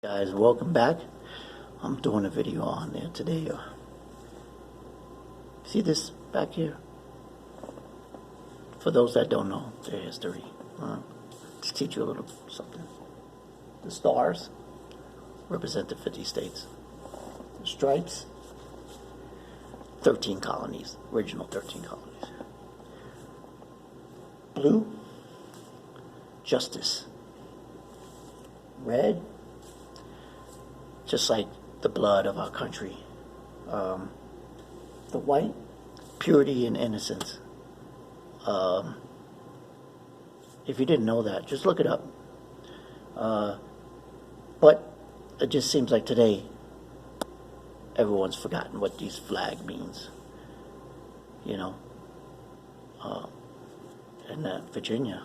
Guys, welcome back. I'm doing a video on there today. See this back here? For those that don't know their history, to teach you a little something. The stars represent the 50 states. The stripes, 13 colonies, original 13 colonies. Blue, justice. Red, just like the blood of our country. The white, purity and innocence. If you didn't know that, just look it up. But it just seems like today, everyone's forgotten what these flag means. You know, and Virginia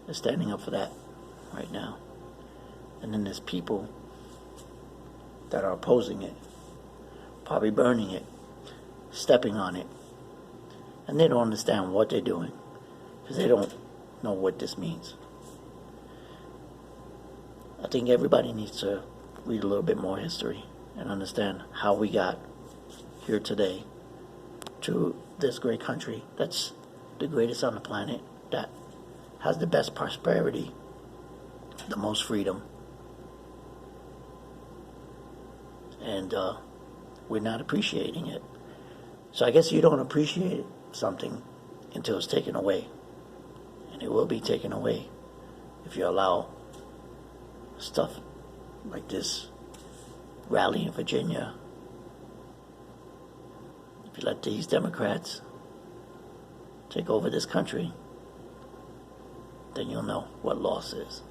is standing up for that right now. And then there's people that are opposing it, probably burning it, stepping on it, and they don't understand what they're doing because they don't know what this means. I think everybody needs to read a little bit more history and understand how we got here today to this great country that's the greatest on the planet, that has the best prosperity, the most freedom. And we're not appreciating it. So I guess you don't appreciate something until it's taken away. And it will be taken away if you allow stuff like this rally in Virginia. If you let these Democrats take over this country, then you'll know what loss is.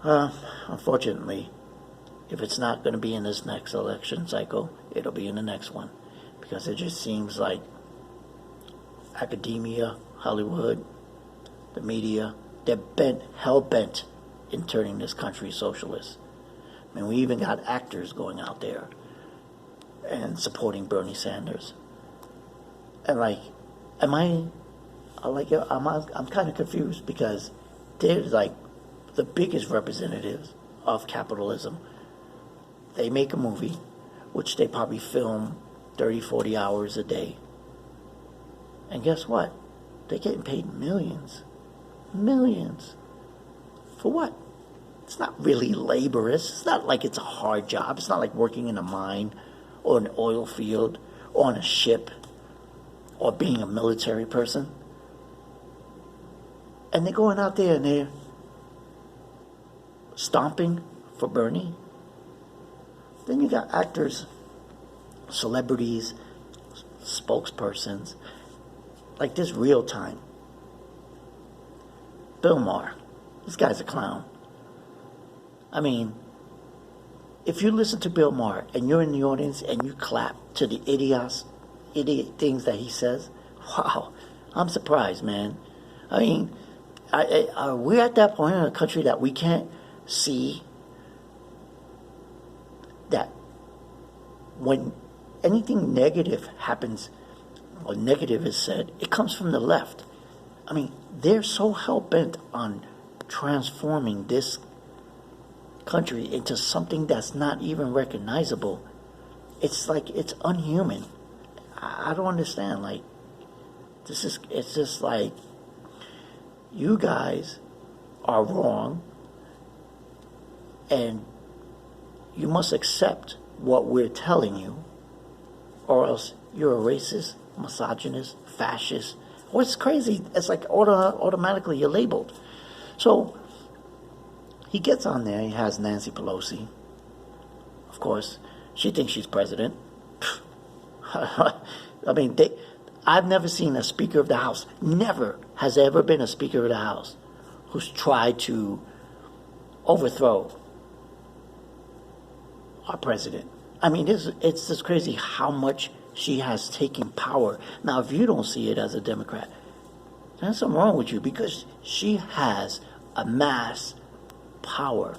Unfortunately, if it's not going to be in this next election cycle, it'll be in the next one. Because it just seems like academia, Hollywood, the media, they're hell-bent in turning this country socialist. I mean, we even got actors going out there and supporting Bernie Sanders. And I'm kind of confused because they're like the biggest representatives of capitalism. They make a movie, which they probably film 30, 40 hours a day. And guess what? They're getting paid millions. Millions. For what? It's not really laborious. It's not like it's a hard job. It's not like working in a mine or an oil field or on a ship or being a military person. And they're going out there and they're stomping for Bernie. Then you got actors, celebrities, spokespersons, like this Real Time. Bill Maher. This guy's a clown. I mean, if you listen to Bill Maher and you're in the audience and you clap to the idiot things that he says, wow, I'm surprised, man. I mean, we're at that point in the country that we can't see that when anything negative happens or negative is said, it comes from the left. I mean, they're so hell-bent on transforming this country into something that's not even recognizable. It's like, it's unhuman. I don't understand. Like, it's just like, you guys are wrong, and you must accept what we're telling you, or else you're a racist, misogynist, fascist. What's crazy? It's like automatically you're labeled. So he gets on there. He has Nancy Pelosi. Of course, she thinks she's president. I mean, I've never seen a Speaker of the House. Never has there ever been a Speaker of the House who's tried to overthrow our president. I mean, it's just crazy how much she has taken power. Now, if you don't see it as a Democrat, there's something wrong with you, because she has amassed power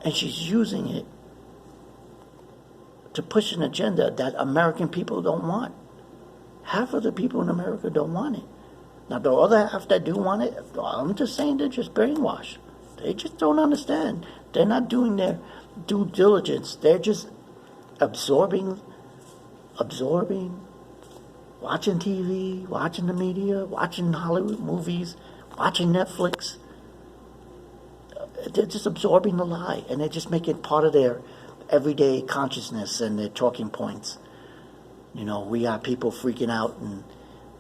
and she's using it to push an agenda that American people don't want. Half of the people in America don't want it. Now, the other half that do want it, I'm just saying they're just brainwashed. They just don't understand. They're not doing their due diligence. They're just absorbing, watching TV, watching the media, watching Hollywood movies, watching Netflix. They're just absorbing the lie, and they just make it part of their everyday consciousness and their talking points. You know, we got people freaking out in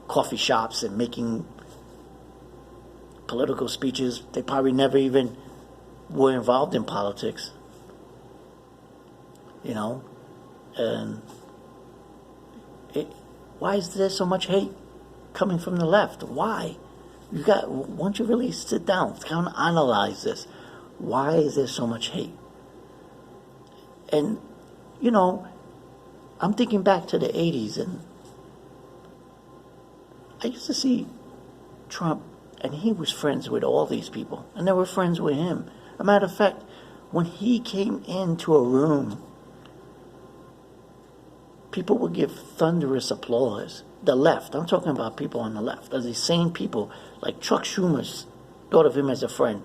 coffee shops and making political speeches. They probably never even were involved in politics. You know, and why is there so much hate coming from the left? Why? Once you really sit down, kind of analyze this. Why is there so much hate? And, you know, I'm thinking back to the 80s, and I used to see Trump, and he was friends with all these people, and they were friends with him. As a matter of fact, when he came into a room, people would give thunderous applause. The left, I'm talking about people on the left, are these same people, like Chuck Schumer's thought of him as a friend.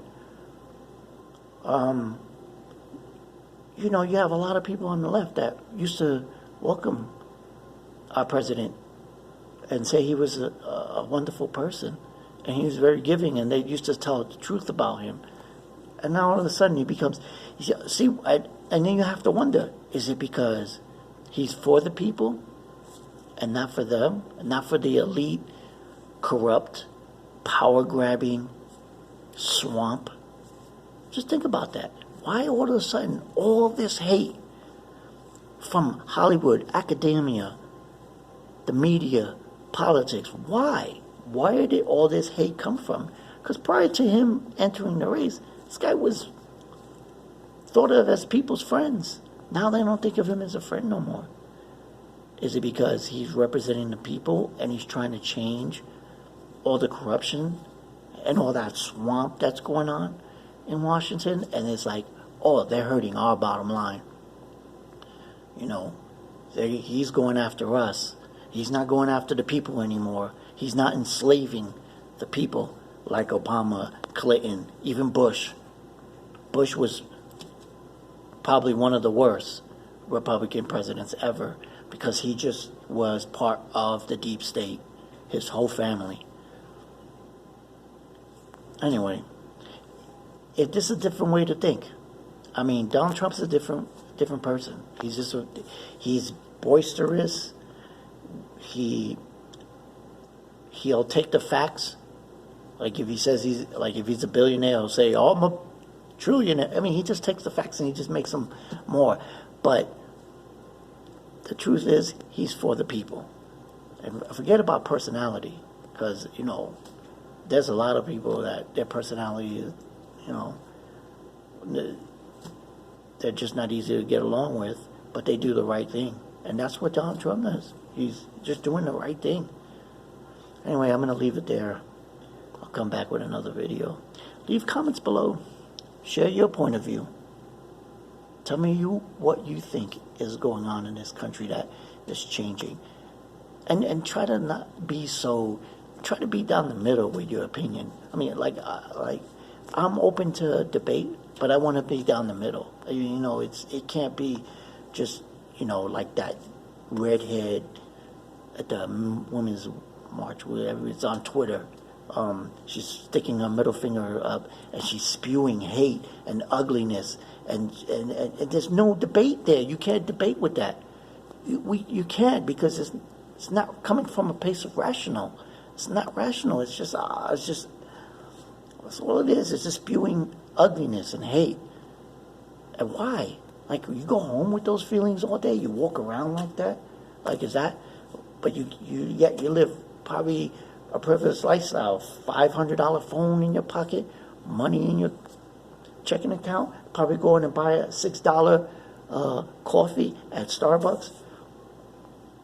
You know, you have a lot of people on the left that used to welcome our president and say he was a wonderful person, and he was very giving, and they used to tell the truth about him. And now all of a sudden he becomes, and then you have to wonder, is it because he's for the people and not for them, and not for the elite, corrupt, power-grabbing swamp? Just think about that. Why all of a sudden all this hate from Hollywood, academia, the media, politics? Why? Where did all this hate come from? Because prior to him entering the race, this guy was thought of as people's friends. Now they don't think of him as a friend no more. Is it because he's representing the people and he's trying to change all the corruption and all that swamp that's going on in Washington? And it's like, oh, they're hurting our bottom line. You know, he's going after us. He's not going after the people anymore. He's not enslaving the people like Obama, Clinton, even Bush. Bush was probably one of the worst Republican presidents ever because he just was part of the deep state, his whole family. Anyway, this is a different way to think. I mean, Donald Trump's a different person. He's boisterous. He'll take the facts. Like if he says if he's a billionaire, he'll say, "Oh, I'm a trillionaire." I mean, he just takes the facts and he just makes them more. But the truth is, he's for the people. And forget about personality, because you know, there's a lot of people that their personality is, you know, they're just not easy to get along with, but they do the right thing. And that's what Donald Trump does. He's just doing the right thing. Anyway, I'm going to leave it there. I'll come back with another video. Leave comments below. Share your point of view. Tell me what you think is going on in this country that is changing. And try to not be so, try to be down the middle with your opinion. I mean, like I'm open to debate, but I want to be down the middle. You know, it can't be just, you know, like that redhead at the Women's March, whatever it's on Twitter. She's sticking her middle finger up and she's spewing hate and ugliness, and there's no debate there. You can't debate with that. You can't, because it's not coming from a place of rational. It's not rational. It's just that's all it is. It's just spewing ugliness and hate. And why? Like, you go home with those feelings all day? You walk around like that? Like, is that? But yet you live probably a privileged lifestyle. $500 phone in your pocket, money in your checking account, probably going and buy a $6 coffee at Starbucks.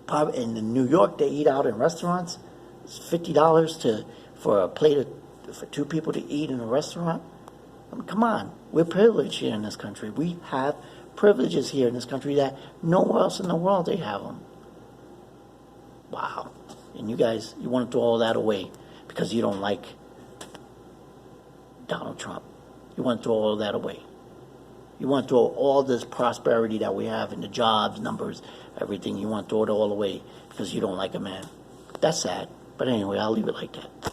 Probably in New York, they eat out in restaurants. It's $50 for a plate for two people to eat in a restaurant. I mean, come on, we're privileged here in this country. We have privileges here in this country that nowhere else in the world they have them. Wow. And you guys, you want to throw all that away because you don't like Donald Trump. You want to throw all that away. You want to throw all this prosperity that we have and the jobs, numbers, everything. You want to throw it all away because you don't like a man. That's sad. But anyway, I'll leave it like that.